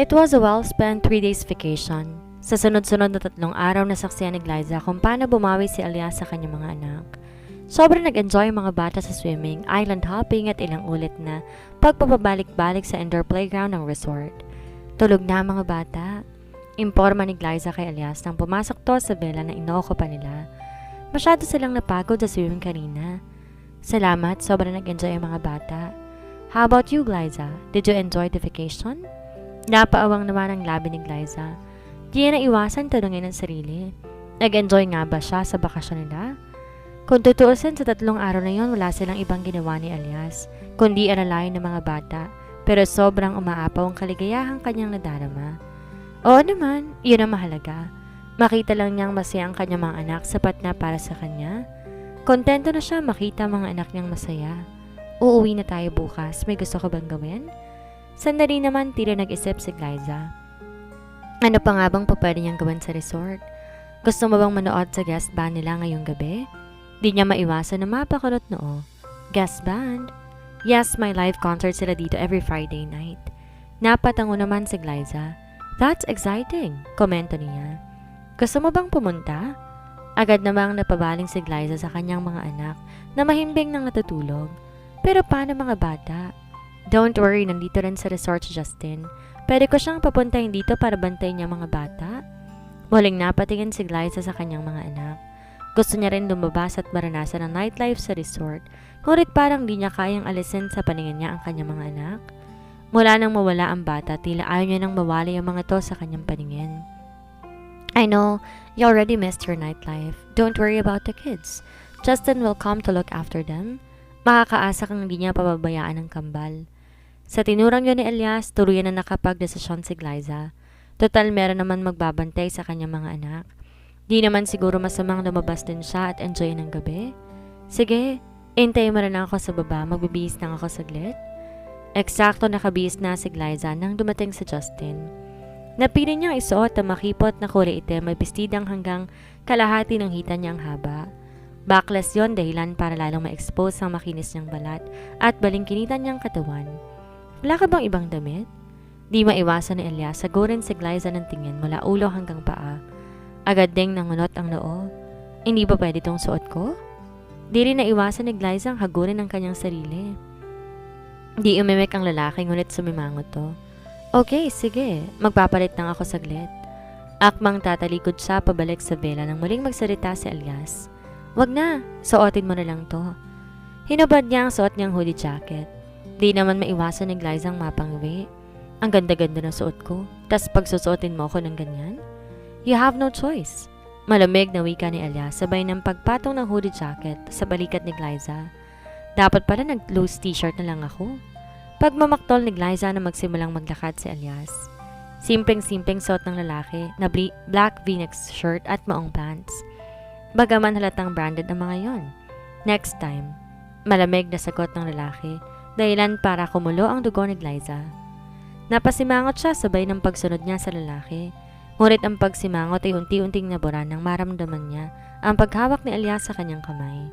It was a well-spent 3 days vacation. Sa sunod-sunod na 3 araw na saksiyan ni Glyza kung paano bumawi si Elias sa kanyang mga anak. Sobrang nag-enjoy ang mga bata sa swimming, island hopping at ilang ulit na pagpapabalik-balik sa indoor playground ng resort. Tulog na ang mga bata. Imporma ni Glyza kay Elias nang pumasok to sa vela na inooko pa nila. Masyado silang napagod sa swimming kanina. Salamat, sobrang nag-enjoy ang mga bata. How about you, Glyza? Did you enjoy the vacation? Napaawang naman ang labi ni Glyza. Di niya naiwasan tanungin ang sarili. Nag-enjoy nga ba siya sa bakasyon nila? Kung tutuusin sa 3 araw na yon, wala silang ibang ginawa ni Elias, kundi alalayan ng mga bata, pero sobrang umaapaw ang kaligayahang kanyang nadarama. Oo naman, yun ang mahalaga. Makita lang niyang masaya ang kanyang mga anak sapat na para sa kanya. Kontento na siya makita mga anak niyang masaya. Uuwi na tayo bukas, may gusto ka bang gawin? Sandali naman tila nag-isip si Glyza. Ano pa nga bang pwede niyang gawin sa resort? Gusto mo bang manood sa guest band nila ngayong gabi? Di niya maiwasan na mapakulot noo. Guest band? Yes, may live concert sila dito every Friday night. Napatango naman si Glyza. That's exciting, komento niya. Gusto mo bang pumunta? Agad namang napabaling si Glyza sa kanyang mga anak na mahimbing nang natutulog. Pero paano mga bata? Don't worry, nandito rin sa resort si Justin. Pwede ko siyang papuntahin dito para bantayin niya mga bata. Muling napatingin si Glyza sa kanyang mga anak. Gusto niya rin lumabas at maranasan ang nightlife sa resort, ngunit parang di niya kayang alisin sa paningin niya ang kanyang mga anak. Mula nang mawala ang bata, tila ayaw niya nang mawala ang mga to sa kanyang paningin. I know, you already missed your nightlife. Don't worry about the kids. Justin will come to look after them. Makakaasa kang hindi niya pababayaan ng kambal. Sa tinurang yun ni Elias, tuluyan na nakapagdesisyon si Glyza. Total meron naman magbabantay sa kanyang mga anak. Di naman siguro masamang lumabas din siya at enjoy ng gabi. Sige, hintayin mo na lang ako sa baba, magbibihis lang ako saglit. Eksakto nakabihis na si Glyza nang dumating si Justin. Napili niyang isuot ang makipot na kulay itim may bestidang hanggang kalahati ng hita niyang haba. Backless yon dahilan para lalong ma-expose ang makinis niyang balat at balingkinitan niyang katawan. Wala ka bang ibang damit? Di maiwasan ni Elias sagurin si Glyza ng tingin mula ulo hanggang paa. Agad ding nangunot ang noo. Hindi ba pwede tong suot ko? Di rin naiwasan ni Glyza ang hagurin ng kanyang sarili. Di umimik ang lalaki ngunit sumimangot to. Okay, sige. Magpapalit lang ako saglit. Akmang tatalikod siya pabalik sa vela nang muling magsalita si Elias. Wag na, suotin mo na lang to. Hinubad niya ang suot niyang hoodie jacket. Di naman maiwasan ni Glyza ang mapangiwi. Ang ganda-ganda ng suot ko, tas pagsusuotin mo ako ng ganyan? You have no choice. Malamig na wika ni Elias sabay ng pagpatong ng hoodie jacket sa balikat ni Glyza. Dapat pala nag-loose t-shirt na lang ako. Pagmamaktol ni Glyza na magsimulang maglakad si Elias. Simpleng-simpleng suot ng lalaki na black v-neck shirt at maong pants. Bagaman halatang branded ang mga yon. Next time, malamig na sagot ng lalaki, dahilan para kumulo ang dugo ni Glyza. Napasimangot siya sabay ng pagsunod niya sa lalaki. Ngunit ang pagsimangot ay unti-unting nabura nang maramdaman niya ang paghawak ni Elias sa kanyang kamay.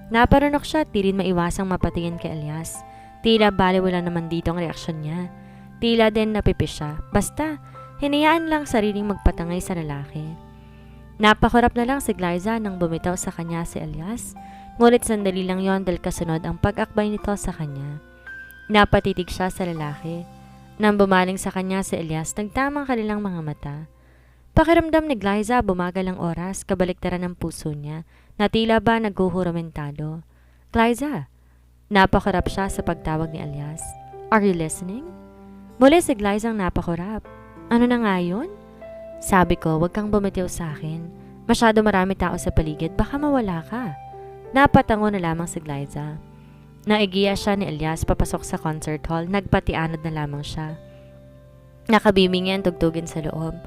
Naparunok siya at di rin maiwasang mapatingin kay Elias. Tila baliwala naman dito ang reaksyon niya. Tila din napipis siya. Basta, hinayaan lang sariling magpatangay sa lalaki. Napakurap na lang si Glyza nang bumitaw sa kanya si Elias. Ngunit sandali lang yon dahil kasunod ang pag-akbay nito sa kanya. Napatitig siya sa lalaki. Nang bumaling sa kanya si Elias, nagtamang kanilang mga mata. Pakiramdam ni Glyza bumagal ang oras, kabaliktaran ng puso niya, na tila ba naghuhuramentado. Glyza! Napakurap siya sa pagtawag ni Elias. Are you listening? Muli si Glyza ang napakurap. Ano na nga yun? Sabi ko, wag kang bumitiw sa akin. Masyado marami tao sa paligid, baka mawala ka. Napatango na lamang si Glyza. Naigiya siya ni Elias papasok sa concert hall, nagpatianod na lamang siya. Nakabiming ang tugtugin sa loob.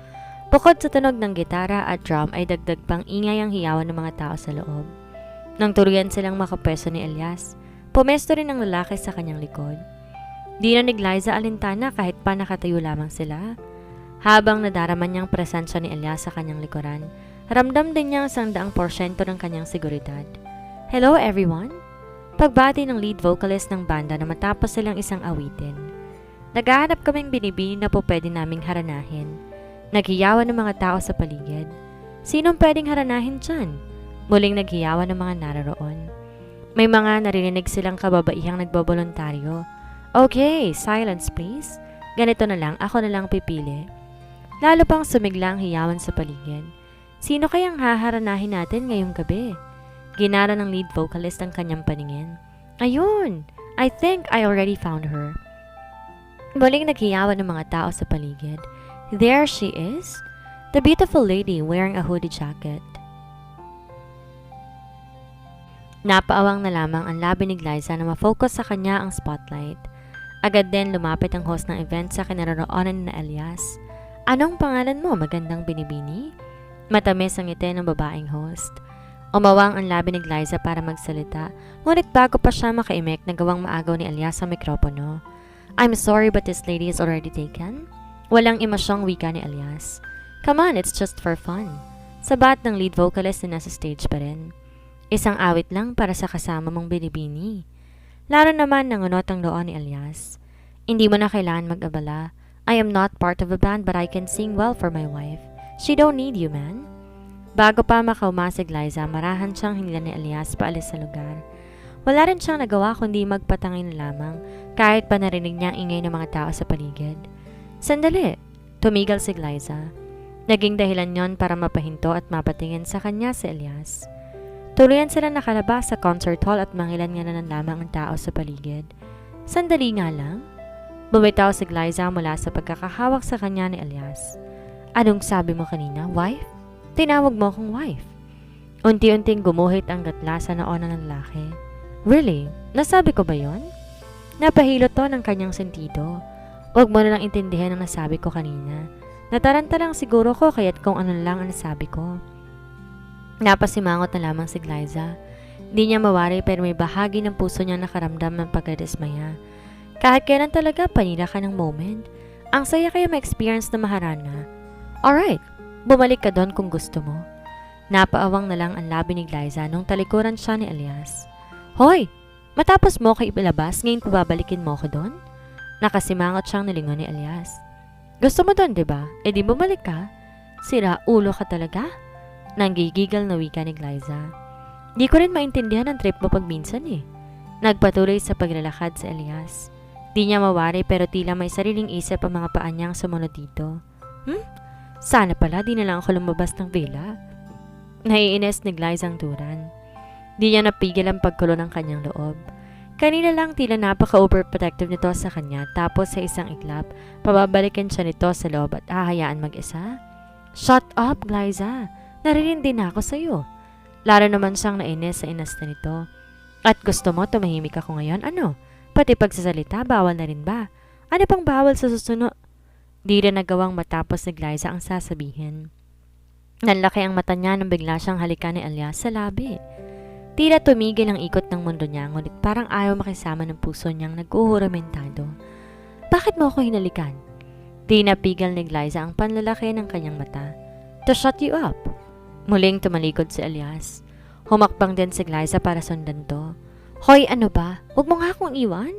Bukod sa tunog ng gitara at drum ay dagdag pang ingay ang hiyawan ng mga tao sa loob. Nang tuluyan silang makapwesto ni Elias, pumesto rin ang lalaki sa kanyang likod. Di na ni Glyza alintana kahit pa nakatayo lamang sila. Habang nadarama niyang presensya ni Elias sa kanyang likuran, ramdam din niya ang 100% ng kanyang seguridad. Hello everyone! Pagbati ng lead vocalist ng banda na matapos silang isang awitin. Naghahanap kaming binibini na po pwede naming haranahin. Naghiyawan ng mga tao sa paligid. Sinong pwedeng haranahin dyan? Muling naghiyawan ng mga naroon. May mga narinig silang kababaihang nagbobolontaryo. Okay, silence please. Ganito na lang, ako na lang pipili. Lalo pang sumigla ang hiyawan sa paligid. Sino kayang haharanahin natin ngayong gabi? Ginara ng lead vocalist ang kanyang paningin. Ayun! I think I already found her. Muling naghiyawan ng mga tao sa paligid. There she is! The beautiful lady wearing a hoodie jacket. Napaawang na lamang ang labi ni Glyza na ma-focus sa kanya ang spotlight. Agad din lumapit ang host ng event sa kinaroroonan na Elias. Anong pangalan mo, magandang binibini? Matamis ang ngiti ng babaeng host. Umawang ang labi ni Glyza para magsalita, ngunit bago pa siya makaimek nagawang maagaw ni Elias sa mikropono. I'm sorry but this lady is already taken. Walang emosyong wika ni Elias. Come on, it's just for fun. Sabat ng lead vocalist na nasa stage pa rin. Isang awit lang para sa kasama mong binibini. Laro naman nangunot ang loob ni Elias. Hindi mo na kailangan mag-abala. I am not part of a band but I can sing well for my wife. She don't need you, man. Bago pa makauma si Glyza, marahan siyang hinilan ni Elias paalis sa lugar. Wala rin siyang nagawa kundi magpatangin lamang kahit pa narinig niya ang ingay ng mga tao sa paligid. Sandali! Tumigil si Glyza. Naging dahilan yon para mapahinto at mapatingin sa kanya si Elias. Tuluyan sila nakalabas sa concert hall at mangilan nga na lamang ang tao sa paligid. Sandali nga lang. Bumitaw si Glyza mula sa pagkakahawak sa kanya ni Elias. Anong sabi mo kanina, wife? Tinawag mo akong wife. Unti-unting gumuhit ang gatla sa noo ng lalaki. Really? Nasabi ko ba yon? Napahilot to ng kanyang sentido. Huwag mo na lang intindihan ang nasabi ko kanina. Nataranta lang siguro ko kaya't kung ano lang ang nasabi ko. Napasimangot na lamang si Glyza. Di niya mawari pero may bahagi ng puso niya nakaramdam ng pagkadismaya. Kahit kailan talaga panira ka ng moment. Ang saya kaya ma-experience na maharana. Alright, bumalik ka doon kung gusto mo. Napaawang na lang ang labi ni Glyza nung talikuran siya ni Elias. Hoy! Matapos mo ko ibalabas, ngayon babalikin mo ko doon? Nakasimangot siyang nilingon ni Elias. Gusto mo doon, diba? E di bumalik ka? Sira ulo ka talaga? Nanggigigal na wika ni Glyza. Di ko rin maintindihan ang trip mo pag minsan eh. Nagpatuloy sa paglalakad sa Elias. Di niya mawari pero tila may sariling isip ang mga paa niyang sumunod dito. Sana pala di na lang ako lumabas ng villa. Naiinis ni Glyza ang turan. Di niya napigil ang pagkulo ng kanyang loob. Kanina lang tila napaka-overprotective nito sa kanya tapos sa isang iklap, pababalikin siya nito sa loob at hahayaan mag-isa. Shut up, Glyza! Narinig din ako sa'yo. Laro naman siyang nainis sa inasta nito. At gusto mo tumahimik ako ngayon? Ano? Pati pagsasalita, bawal na rin ba? Ano pang bawal sa susunod? Di rin nagawang matapos ni Glyza ang sasabihin. Nanlaki ang mata niya nang bigla siyang halikan ni Elias sa labi. Tila tumigil ang ikot ng mundo niya, ngunit parang ayaw makisama ng puso niyang nag-uhuramentado. Bakit mo ako hinalikan? Di napigil ni Glyza ang panlalaki ng kanyang mata. To shut you up. Muling tumalikod si Elias. Humakbang din si Glyza para sundan to. Hoy, ano ba? Huwag mo nga akong iwan.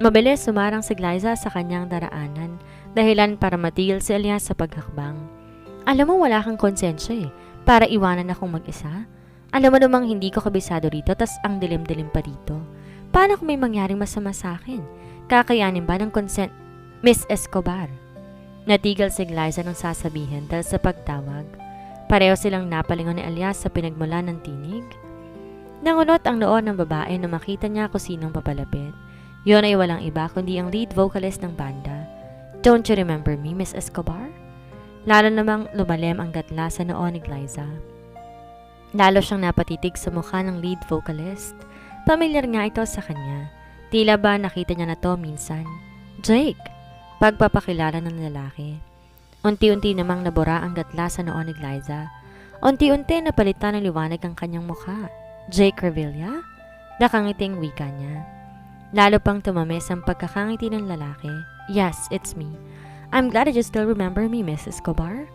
Mabilis sumarang si Glyza sa kanyang daraanan, dahilan para matigil si Elias sa paghakbang. Alam mo wala kang konsensya eh, para iwanan akong mag-isa. Alam mo namang hindi ko kabisado rito, tas ang dilim-dilim pa dito. Paano kung may mangyaring masama sa akin? Kakayanin ba ng consent? Miss Escobar. Natigil si Glyza nang sasabihin dahil sa pagtawag. Pareho silang napalingon ni Elias sa pinagmula ng tinig. Nangunot ang noo ng babae na makita niya kung sinong papalapit. Yun ay walang iba kundi ang lead vocalist ng banda. Don't you remember me, Miss Escobar? Lalo namang lumalim ang gatla sa noo ni Glyza. Lalo siyang napatitig sa mukha ng lead vocalist. Pamilyar nga ito sa kanya. Tila ba nakita niya na to minsan? Jake! Pagpapakilala ng lalaki. Unti-unti namang nabura ang gatla sa noo ni Glyza. Unti-unti napalitan ng liwanag ang kanyang mukha. Jake Revilla? Nakangiting wika niya. Lalo pang tumamis ang pagkakangiti ng lalaki. Yes, it's me. I'm glad that you still remember me, Miss Escobar.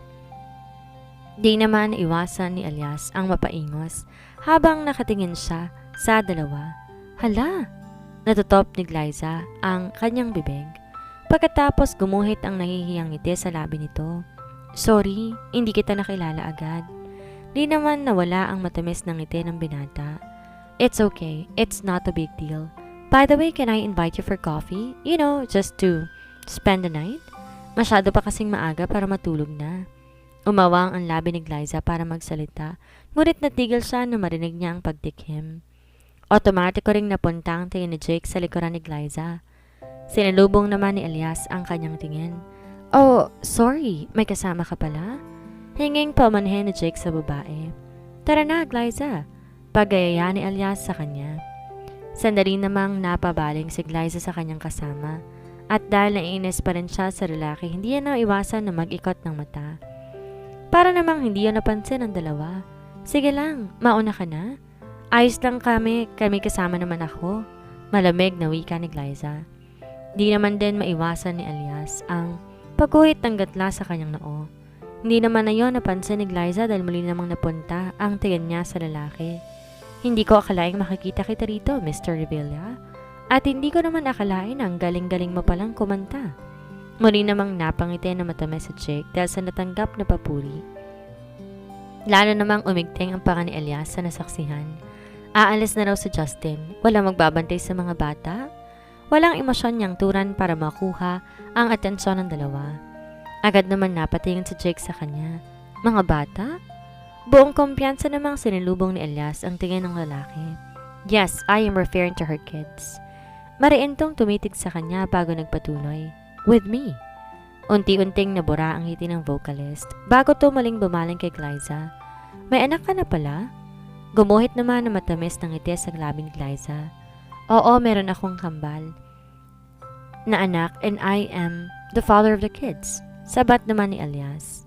Di naman iwasan ni Elias ang mapaingos habang nakatingin siya sa dalawa. Hala! Natutop ni Glyza ang kanyang bibig. Pagkatapos gumuhit ang nahihiyang ngiti sa labi nito. Sorry, hindi kita nakilala agad. Di naman nawala ang matamis ng ngiti ng binata. It's okay, it's not a big deal. By the way, can I invite you for coffee? You know, just to spend the night? Masyado pa kasing maaga para matulog na. Umawang ang labi ni Glyza para magsalita, ngunit natigil siya na marinig niya ang pagtikhim. Otomatiko ring napunta ang tingin ni Jake sa likuran ni Glyza. Sinalubong naman ni Elias ang kanyang tingin. Oh, sorry, may kasama ka pala? Hinging pamanhin ni Jake sa babae. Tara na, Glyza. Pagayaya ni Elias sa kanya. Sandali namang napabaling si Glyza sa kanyang kasama. At dahil naiinis pa rin siya sa lalaki, hindi niya iwasan na mag-ikot ng mata. Para namang hindi yun napansin ang dalawa. Sige lang, mauna ka na. Ayos lang kami kasama naman ako. Malamig na wika ni Glyza. Di naman din maiwasan ni Elias ang pagguhit ng gatla sa kanyang noo. Hindi naman na yun napansin ni Glyza dahil muli namang napunta ang tingin niya sa lalaki. Hindi ko akalaing makikita kita rito, Mr. Revilla. At hindi ko naman akalain ang galing-galing mo palang kumanta. Muli namang napangiti na matamis si Jake dahil sa natanggap na papuri. Lalo namang umigting ang panga ni Elias sa nasaksihan. Aalis na raw si Justin. Walang magbabantay sa mga bata. Walang emosyon niyang turan para makuha ang atensyon ng dalawa. Agad naman napatingin si Jake sa kanya. Mga bata? Buong kumpiyansa namang sinilubong ni Elias ang tingin ng lalaki. Yes, I am referring to her kids. Mariintong tumitig sa kanya bago nagpatuloy. With me. Unti-unting nabura ang ngiti ng vocalist bago tumaling bumaling kay Glyza. May anak ka na pala? Gumuhit naman na matamis ng ngiti sa labi ni Glyza. Oo, meron akong kambal na anak and I am the father of the kids. Sabat naman ni Elias.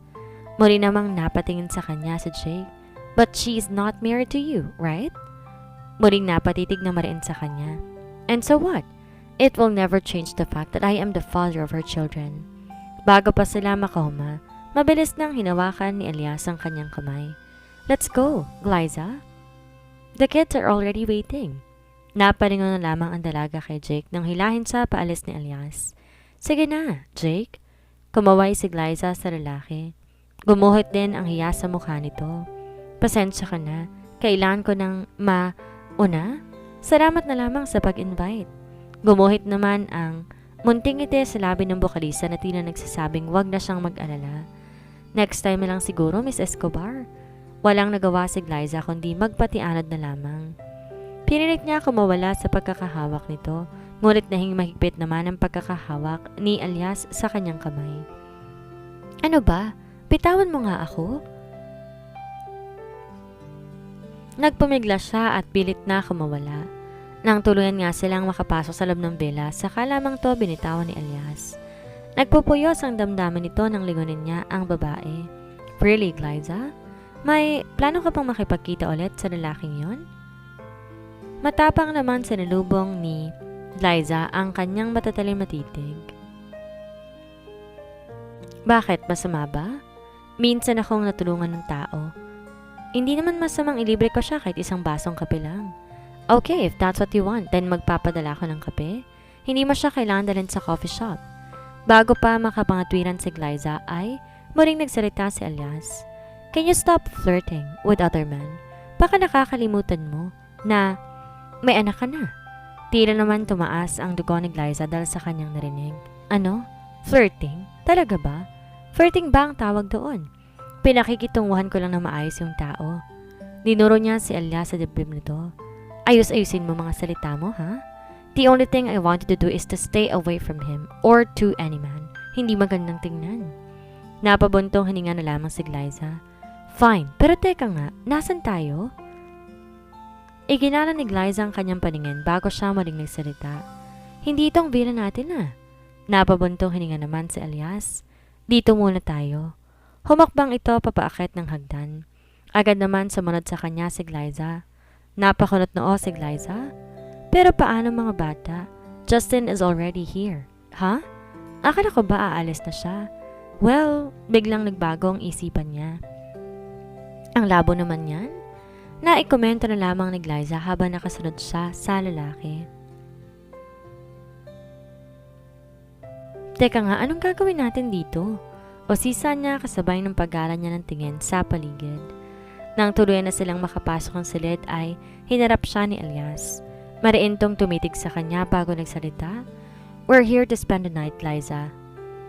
Muli namang napatingin sa kanya si Jake. But she is not married to you, right? Muling napatitig na mariin sa kanya. And so what? It will never change the fact that I am the father of her children. Bago pa sila makahuma, mabilis nang hinawakan ni Elias ang kanyang kamay. Let's go, Glyza. The kids are already waiting. Napalingon na lamang ang dalaga kay Jake nang hilahin sa paalis ni Elias. Sige na, Jake. Kumaway si Glyza sa lalaki. Gumuhit din ang hiya sa mukha nito. Pasensya ka na. Kailangan ko ng mauna. Salamat na lamang sa pag-invite. Gumuhit naman ang munting ngiti sa labi ng bokalista na tila nagsasabing wag na siyang mag-alala. Next time na lang siguro, Miss Escobar. Walang nagawa si Glyza kundi magpatianod na lamang. Pinilit niya kumawala sa pagkakahawak nito, ngunit nahing mahigpit naman ang pagkakahawak ni Elias sa kanyang kamay. Ano ba? Bitawan mo nga ako? Nagpumigla siya at pilit na kumawala. Nang tuluyan nga silang makapasok sa loob ng villa, saka lamang to binitawan ni Elias. Nagpupuyos ang damdamin nito nang lingunin niya ang babae. Really, Glyza? May plano ka pang makipagkita ulit sa lalaking yon? Matapang naman sa nilubong ni Glyza ang kanyang matatalim na titig. Bakit? Masama ba? Minsan akong natulungan ng tao. Hindi naman masamang ilibre ko siya kahit isang basong kape lang. Okay, if that's what you want, then magpapadala ko ng kape. Hindi mo siya kailangan dalhin sa coffee shop. Bago pa makapangatwiran si Glyza ay muling nagsalita si Elias. Can you stop flirting with other men? Baka nakakalimutan mo na may anak ka na. Tila naman tumaas ang dugo ni Glyza dahil sa kanyang narinig. Ano? Flirting? Talaga ba? Flirting ba ang tawag doon? Pinakikitunguhan ko lang na maayos yung tao. Dinuro niya si Elias sa dibdib nito. Ayos-ayusin mo mga salita mo, ha? The only thing I wanted to do is to stay away from him or to any man. Hindi magandang tingnan. Napabuntong hininga na lamang si Glyza. Fine, pero teka nga, nasan tayo? Iginala ni Glyza ang kanyang paningin bago siya muling nagsalita. Hindi itong villa natin ah. Napabuntong hininga naman si Elias. Dito muna tayo. Humakbang ito papaakit ng hagdan. Agad naman sumunod sa kanya si Glyza. Napakunot noo si Glyza. Pero paano mga bata? Justin is already here. Ha? Akala ko ba aalis na siya? Well, biglang nagbago ang isipan niya. Ang labo naman yan. Naikomento na lamang ni Glyza habang nakasunod siya sa lalaki. Teka nga, anong gagawin natin dito? O sisa niya kasabay ng pag-gala niya ng tingin sa paligid. Nang tuluyan na silang makapasok ng silid ay hinarap siya ni Elias. Mariintong tumitig sa kanya bago nagsalita. We're here to spend the night, Liza.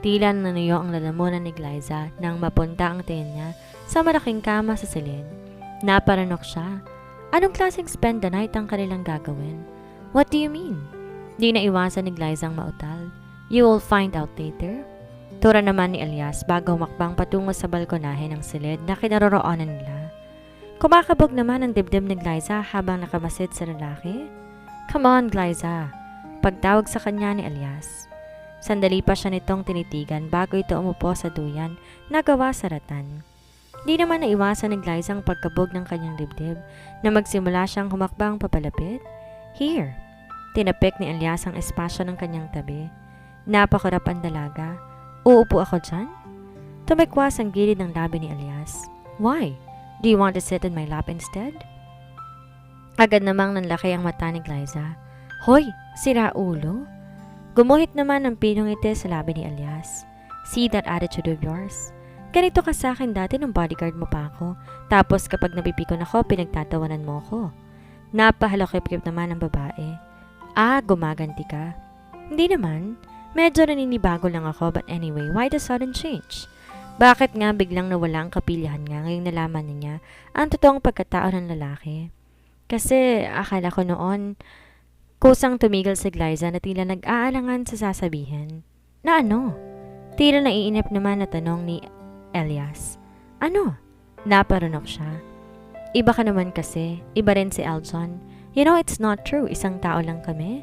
Tila nanuyo ang lalamunan ni Liza nang mapunta ang tingin niya sa malaking kama sa silid. Naparanok siya. Anong klaseng spend the night ang kanilang gagawin? What do you mean? Di na iwasan ni Liza ang mautal. You will find out later. Tura naman ni Elias bago makbang patungo sa balkonahe ng silid na kinaroroonan nila. Kumakabog naman ang dibdib ni Liza habang nakamasid sa lalaki. Come on, Liza. Pagtawag sa kanya ni Elias. Sandali pa siya nitong tinitigan bago ito umupo sa duyan na gawa sa ratan. Di naman naiwasan ni Liza ang pagkabog ng kanyang dibdib na magsimula siyang humakbang papalapit. Here. Tinapik ni Elias ang espasyo ng kanyang tabi. Napakarap ang dalaga. Uupo ako dyan? Tumikwas ang gilid ng labi ni Elias. Why? Do you want to sit in my lap instead? Agad namang nanlaki ang mata ni Liza. Hoy, sira ulo? Gumuhit naman ang pinong ite sa labi ni Elias. See that attitude of yours? Ganito ka sa akin dati nung bodyguard mo pa ako. Tapos kapag napipikon ako, pinagtatawanan mo ako. Napahalokip-kip naman ang babae. Gumaganti ka? Hindi naman. Medyo naninibago lang ako but anyway, why the sudden change? Bakit nga biglang nawala ang kapilihan nga ngayong nalaman niya ang totoong pagkatao ng lalaki? Kasi akala ko noon, kusang tumigil si Liza na tila nag-aalangan sa sasabihin. Na ano? Tila naiinip naman na tanong ni Elias. Ano? Naparunok siya. Iba ka naman kasi, iba rin si Eljon. You know it's not true, isang tao lang kami.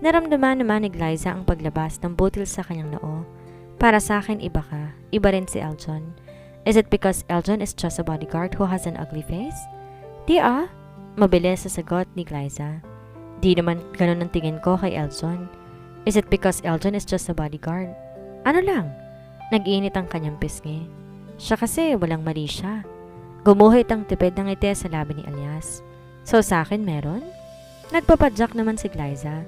Naramdaman naman ni Liza ang paglabas ng butil sa kanyang noo. Para sa akin, iba ka. Iba rin si Eljon. Is it because Eljon is just a bodyguard who has an ugly face? Di mabilis sa sagot ni Liza. Di naman ganun ang tingin ko kay Eljon. Is it because Eljon is just a bodyguard? Ano lang? Nag-iinit ang kanyang pisngi. Siya kasi walang mali siya. Gumuhit ang tipid ng ngiti sa labi ni Elias. So sa akin meron? Nagpapadyak naman si Liza.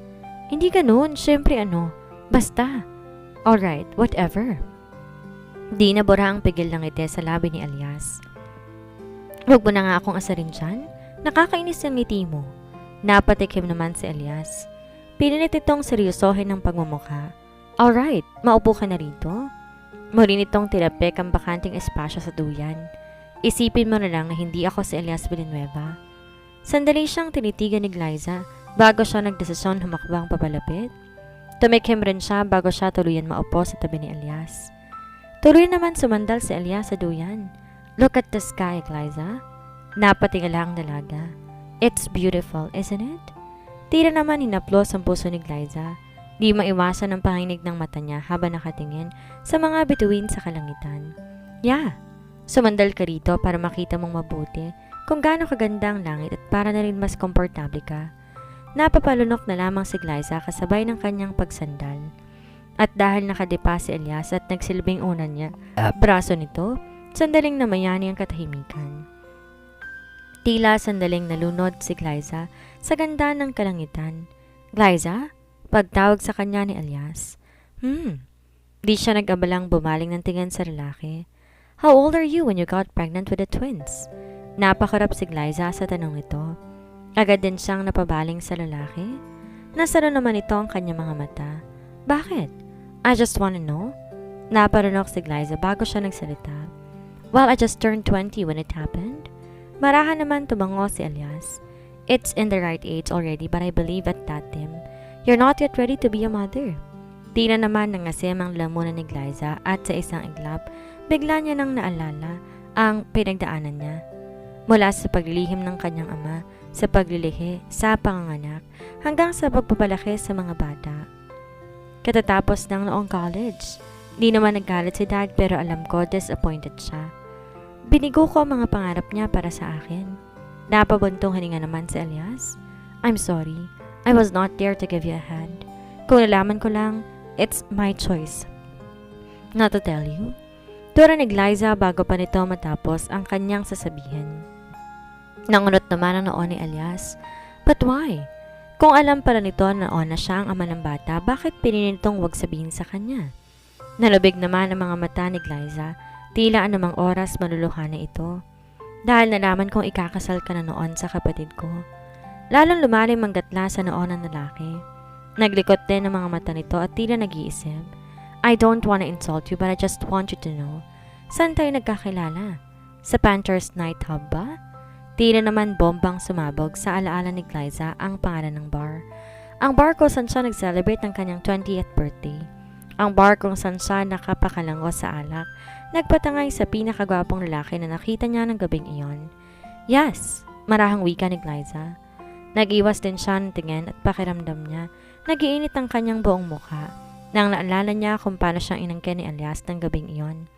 Hindi ganun, syempre basta. Alright, whatever. Di nabura ang pigil ng ngiti sa labi ni Elias. Huwag mo na nga akong asarin dyan. Nakakainis ang ngiti mo. Napatikim naman si Elias. Pinilit itong seryosohin ng pagmumukha. Alright, maupo ka na rito. Muli nitong tilapik ang bakanting espasyo sa duyan. Isipin mo na lang na hindi ako si Elias Villanueva. Sandali siyang tinitigan ni Liza bago siya nagdesisyon humakbang papalapit. Tumikim rin siya bago siya tuluyan maupo sa tabi ni Elias. Tuloy naman sumandal si Elias sa duyan. Look at the sky, Liza. Napatingala ang dalaga. It's beautiful, isn't it? Tira naman hinaplos ang puso ni Liza. Di maiwasan ang panginig ng mata niya habang nakatingin sa mga bituin sa kalangitan. Yeah, sumandal ka rito para makita mong mabuti kung gaano kaganda ang langit at para na rin mas komportable ka. Napapalunok na lamang si Liza kasabay ng kanyang pagsandal. At dahil nakadipa si Elias at nagsilbing unan niya, braso nito, sandaling namayani ang katahimikan. Tila sandaling nalunod si Liza sa ganda ng kalangitan. Liza? Pagtawag sa kanya ni Elias. Di siya nag-abalang bumaling ng tingin sa lalaki. How old are you when you got pregnant with the twins? Napakarap si Liza sa tanong ito. Agad din siyang napabaling sa lalaki. Nasaro naman ito ang kanyang mga mata. Bakit? I just wanna know. Naparunok si Liza bago siya nagsalita. Well, I just turned 20 when it happened. Marahan naman tumango si Elias. It's in the right age already but I believe at that time, you're not yet ready to be a mother. Di na naman nangasim ang lamunan ni Liza at sa isang iglap, bigla niya nang naalala ang pinagdaanan niya. Mula sa paglilihim ng kanyang ama, sa paglilihi, sa panganganak, hanggang sa pagpapalaki sa mga bata. Katatapos ng noong college, di naman naggalit si Dad pero alam ko disappointed siya. Binigo ko ang mga pangarap niya para sa akin. Napabuntong hininga naman si Elias. I'm sorry, I was not there to give you a hand. Kung nalaman ko lang, it's my choice not to tell you. Tura ni Liza bago pa nito matapos ang kanyang sasabihin. Nangunot naman ang noon ni Elias. But why? Kung alam pala nito na na siya ang ama ng bata, bakit pinilit nitong huwag sabihin sa kanya? Nalubig naman ang mga mata ni Glyza, tila anumang oras maluluha na ito. Dahil nalaman kong ikakasal ka na noon sa kapatid ko. Lalong lumalim ang gatla sa noon ng lalaki. Naglikot din ang mga mata nito at tila nag-iisip. I don't wanna insult you but I just want you to know. Saan tayo nagkakilala? Sa Panthers Night Hub ba? Tila naman bombang sumabog sa alaala ni Glyza ang pangalan ng bar. Ang bar kung saan siya nag-celebrate ng kanyang 20th birthday. Ang bar kung saan siya nakapakalango sa alak, nagpatangay sa pinakagwapong lalaki na nakita niya ng gabing iyon. Yes, marahang wika ni Glyza. Nag-iwas din siya ng tingin at pakiramdam niya, nagiinit ang kanyang buong mukha nang naalala niya kung paano siyang inangkin ni Elias ng gabing iyon.